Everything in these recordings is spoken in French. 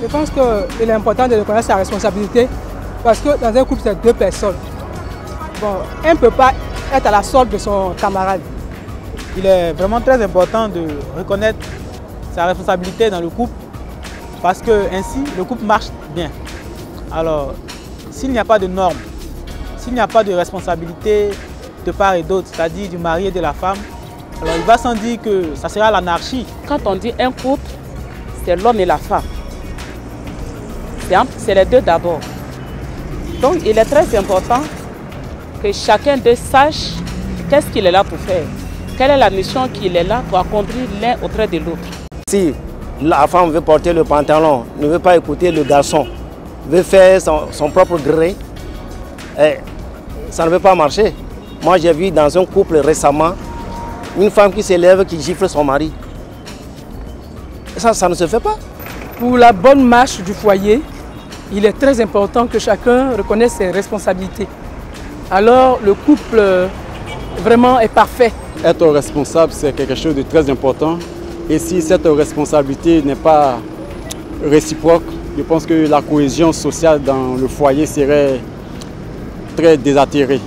Je pense qu'il est important de reconnaître sa responsabilité parce que dans un couple, c'est deux personnes. Bon, un ne peut pas être à la solde de son camarade. Il est vraiment très important de reconnaître sa responsabilité dans le couple parce que ainsi le couple marche bien. Alors, s'il n'y a pas de normes, s'il n'y a pas de responsabilité de part et d'autre, c'est-à-dire du mari et de la femme, alors il va sans dire que ça sera l'anarchie. Quand on dit un couple, c'est l'homme et la femme. C'est les deux d'abord. Donc il est très important que chacun d'eux sache qu'est-ce qu'il est là pour faire. Quelle est la mission qu'il est là pour accomplir l'un auprès de l'autre. Si la femme veut porter le pantalon, ne veut pas écouter le garçon, veut faire son propre gré, ça ne veut pas marcher. Moi j'ai vu dans un couple récemment, une femme qui s'élève, qui gifle son mari. Ça ne se fait pas. Pour la bonne marche du foyer, il est très important que chacun reconnaisse ses responsabilités. Alors le couple vraiment est parfait. Être responsable, c'est quelque chose de très important. Et si cette responsabilité n'est pas réciproque, je pense que la cohésion sociale dans le foyer serait très désatérée.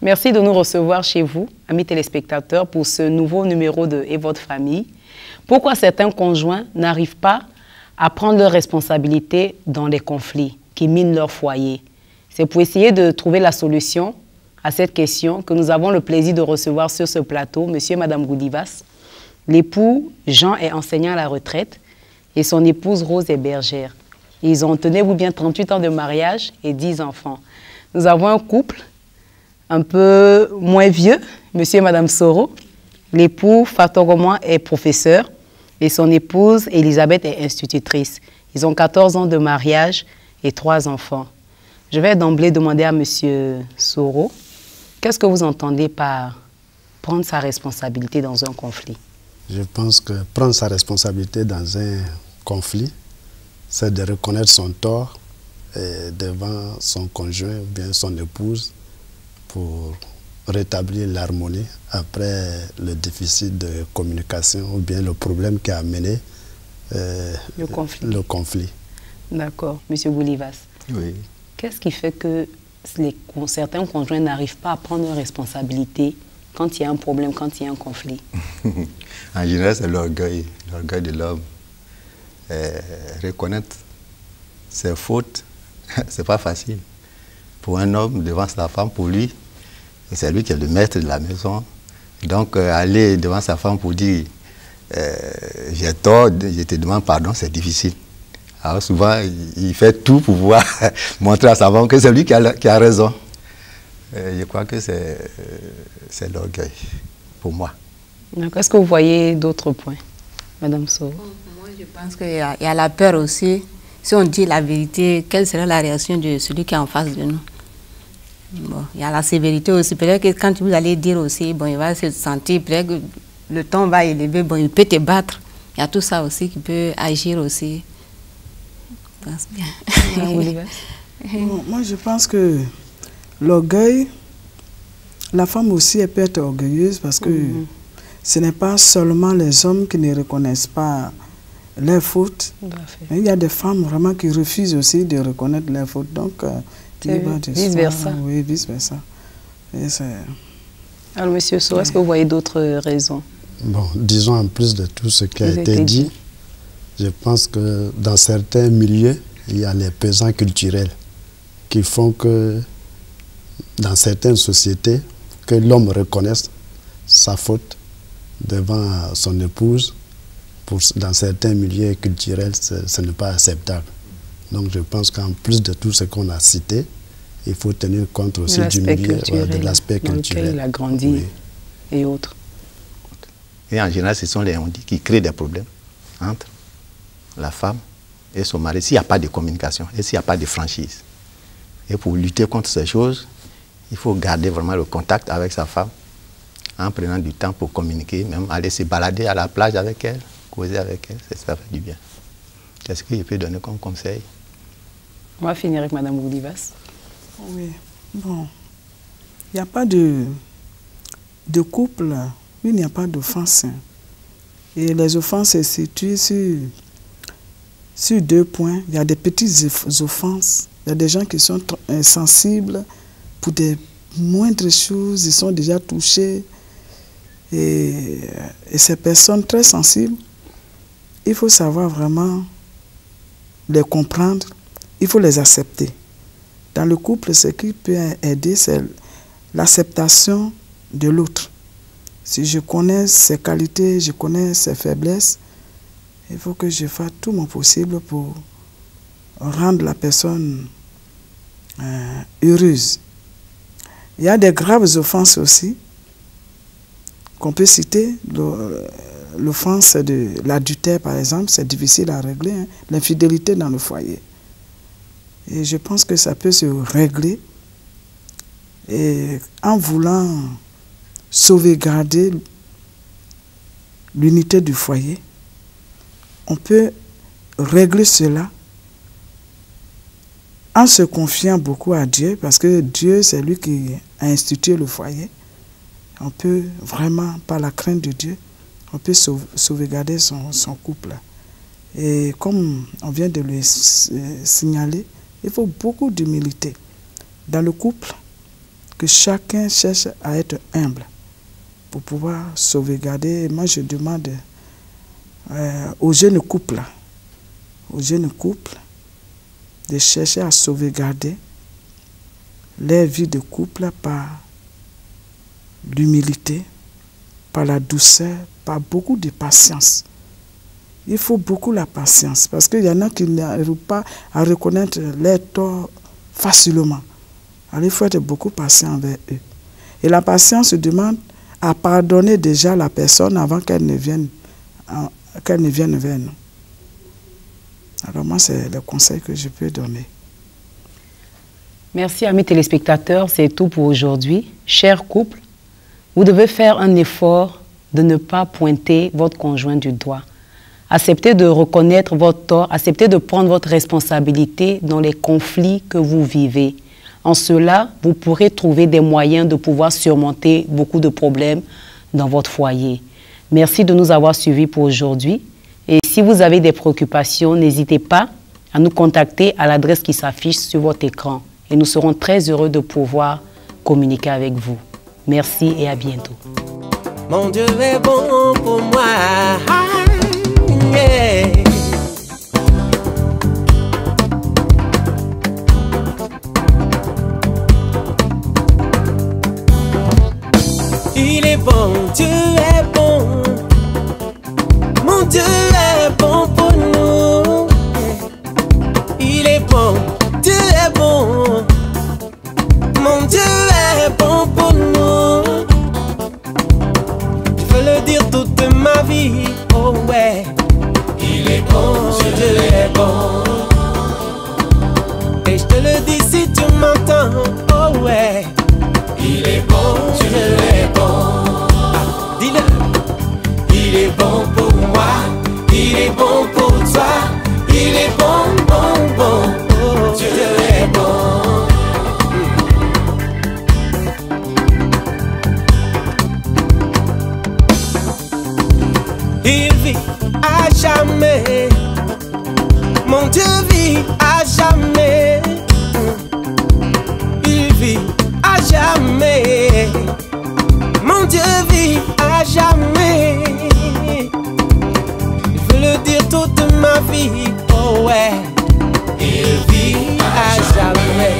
Merci de nous recevoir chez vous, amis téléspectateurs, pour ce nouveau numéro de Et votre famille. Pourquoi certains conjoints n'arrivent pas à prendre leurs responsabilités dans les conflits qui minent leur foyer? C'est pour essayer de trouver la solution à cette question que nous avons le plaisir de recevoir sur ce plateau Monsieur et Madame Goudivas. L'époux Jean est enseignant à la retraite et son épouse Rose est bergère. Ils ont, tenez-vous bien, 38 ans de mariage et 10 enfants. Nous avons un couple un peu moins vieux, Monsieur et Madame Soro. L'époux Fatoroman est professeur et son épouse Elisabeth est institutrice. Ils ont 14 ans de mariage et 3 enfants. Je vais d'emblée demander à Monsieur Soro, qu'est-ce que vous entendez par prendre sa responsabilité dans un conflit? Je pense que prendre sa responsabilité dans un conflit, c'est de reconnaître son tort devant son conjoint ou bien son épouse pour rétablir l'harmonie après le déficit de communication ou bien le problème qui a amené le conflit. D'accord. Monsieur Goudivas. Oui. Qu'est-ce qui fait que certains conjoints n'arrivent pas à prendre leurs responsabilités quand il y a un problème, quand il y a un conflit? En général, c'est l'orgueil de l'homme. Reconnaître ses fautes, c'est pas facile. Pour un homme, devant sa femme, pour lui, c'est lui qui est le maître de la maison. Donc, aller devant sa femme pour dire j'ai tort, je te demande pardon, c'est difficile. Alors souvent, il fait tout pour pouvoir montrer à sa femme que c'est lui qui a raison. Je crois que c'est l'orgueil, pour moi. Est-ce que vous voyez d'autres points, Madame Soro? Moi, je pense qu'il y a la peur aussi. Si on dit la vérité, quelle sera la réaction de celui qui est en face de nous? Bon, il y a la sévérité aussi. Peut-être que quand vous allez dire aussi, bon, il va se sentir, peut-être que le ton va élever, bon, il peut te battre. Il y a tout ça aussi qui peut agir aussi. Je pense bien. Bon, moi, je pense que l'orgueil, la femme aussi, elle peut être orgueilleuse parce que ce n'est pas seulement les hommes qui ne reconnaissent pas leurs fautes. Mais il y a des femmes vraiment qui refusent aussi de reconnaître leurs fautes. Donc, vice-versa. Oui, vice-versa. Alors, Monsieur Soro, est-ce que vous voyez d'autres raisons? Bon, disons en plus de tout ce qui a été dit, je pense que dans certains milieux, il y a les pesants culturels qui font que dans certaines sociétés, que l'homme reconnaisse sa faute devant son épouse, dans certains milieux culturels, ce n'est pas acceptable. Donc je pense qu'en plus de tout ce qu'on a cité, il faut tenir compte aussi du milieu, de l'aspect culturel. Il a grandi et autres. Et en général, ce sont les on dit qui créent des problèmes entre la femme et son mari, s'il n'y a pas de communication et s'il n'y a pas de franchise. Et pour lutter contre ces choses, il faut garder vraiment le contact avec sa femme en prenant du temps pour communiquer, même aller se balader à la plage avec elle, causer avec elle, ça fait du bien. Qu'est-ce que je peux donner comme conseil? On va finir avec Mme Goudivas. Oui, bon, il n'y a pas de couple il n'y a pas d'offense. Et les offenses se situent sur 2 points. Il y a des petites offenses. Il y a des gens qui sont sensibles pour des moindres choses. Ils sont déjà touchés. Et ces personnes très sensibles, il faut savoir vraiment les comprendre. Il faut les accepter. Dans le couple, ce qui peut aider, c'est l'acceptation de l'autre. Si je connais ses qualités, je connais ses faiblesses, il faut que je fasse tout mon possible pour rendre la personne heureuse. Il y a des graves offenses aussi qu'on peut citer. L'offense de l'adultère, par exemple, c'est difficile à régler. Hein. L'infidélité dans le foyer. Et je pense que ça peut se régler. Et en voulant sauvegarder l'unité du foyer, on peut régler cela en se confiant beaucoup à Dieu, parce que Dieu, c'est lui qui a institué le foyer. On peut vraiment, par la crainte de Dieu, on peut sauvegarder son couple. Et comme on vient de le signaler, il faut beaucoup d'humilité dans le couple, que chacun cherche à être humble pour pouvoir sauvegarder. Moi, je demande aux jeunes couples de chercher à sauvegarder leur vie de couple par l'humilité, par la douceur, par beaucoup de patience. Il faut beaucoup la patience, parce qu'il y en a qui n'arrivent pas à reconnaître leurs torts facilement. Alors il faut être beaucoup patient envers eux. Et la patience se demande à pardonner déjà la personne avant qu'elle ne vienne vers nous. Alors moi, c'est le conseil que je peux donner. Merci, amis téléspectateurs. C'est tout pour aujourd'hui. Chers couples, vous devez faire un effort de ne pas pointer votre conjoint du doigt. Acceptez de reconnaître votre tort, acceptez de prendre votre responsabilité dans les conflits que vous vivez. En cela, vous pourrez trouver des moyens de pouvoir surmonter beaucoup de problèmes dans votre foyer. Merci de nous avoir suivis pour aujourd'hui. Et si vous avez des préoccupations, n'hésitez pas à nous contacter à l'adresse qui s'affiche sur votre écran. Et nous serons très heureux de pouvoir communiquer avec vous. Merci et à bientôt. Mon Dieu est bon pour moi. Yeah. Il est bon, Dieu est bon. Mon Dieu est bon pour nous. Il est bon, Dieu est bon. Mon Dieu est bon pour nous. Je veux le dire toute ma vie, oh ouais. Il est bon, Dieu est bon. Et je te le dis si tu m'entends, oh ouais. Il est bon, Dieu est bon. Ah, dis-le. Il est bon pour moi, il est bon pour toi. Il est bon, bon, bon, oh, Dieu est bon. Il vit à jamais. Mon Dieu vit à jamais. Il vit à jamais. Mon Dieu vit à jamais. Je veux le dire toute ma vie, oh ouais. Il vit à jamais.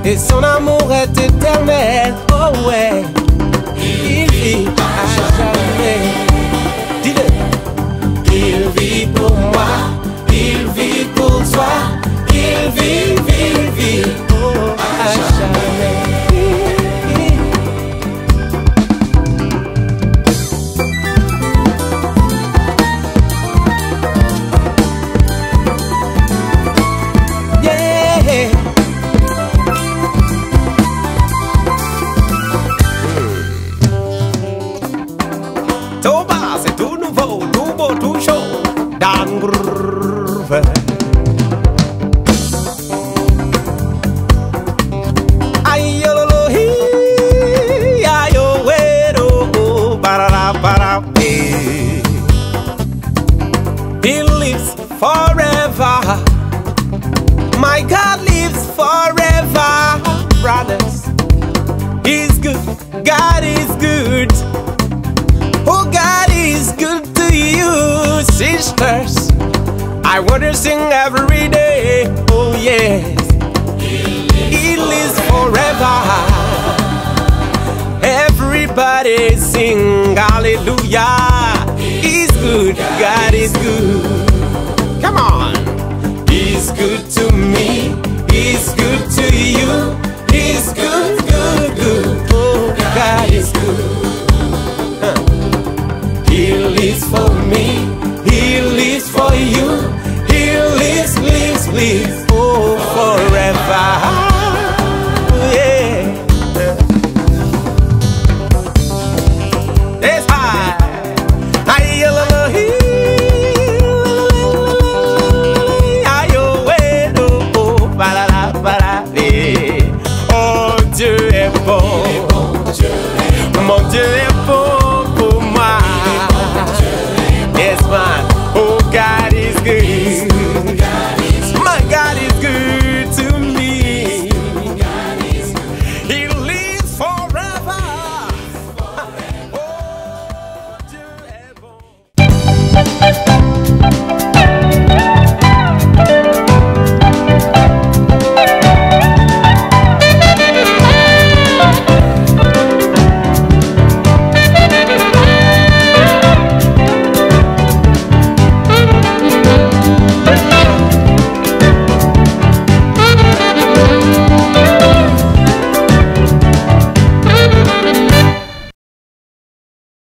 Et son amour est éternel, oh ouais. Il vit à jamais. Dis-le. Il vit pour moi, il vit pour toi. Il vit, oh, à jamais. Yeah. Toba, c'est tout nouveau, tout beau, tout chaud. Dans Groove. God is good. Oh, God is good to you, sisters. I want to sing every day. Oh, yes. He lives forever. Everybody sing hallelujah. He's good. God is good. Come on. He's good to me. He's good to you.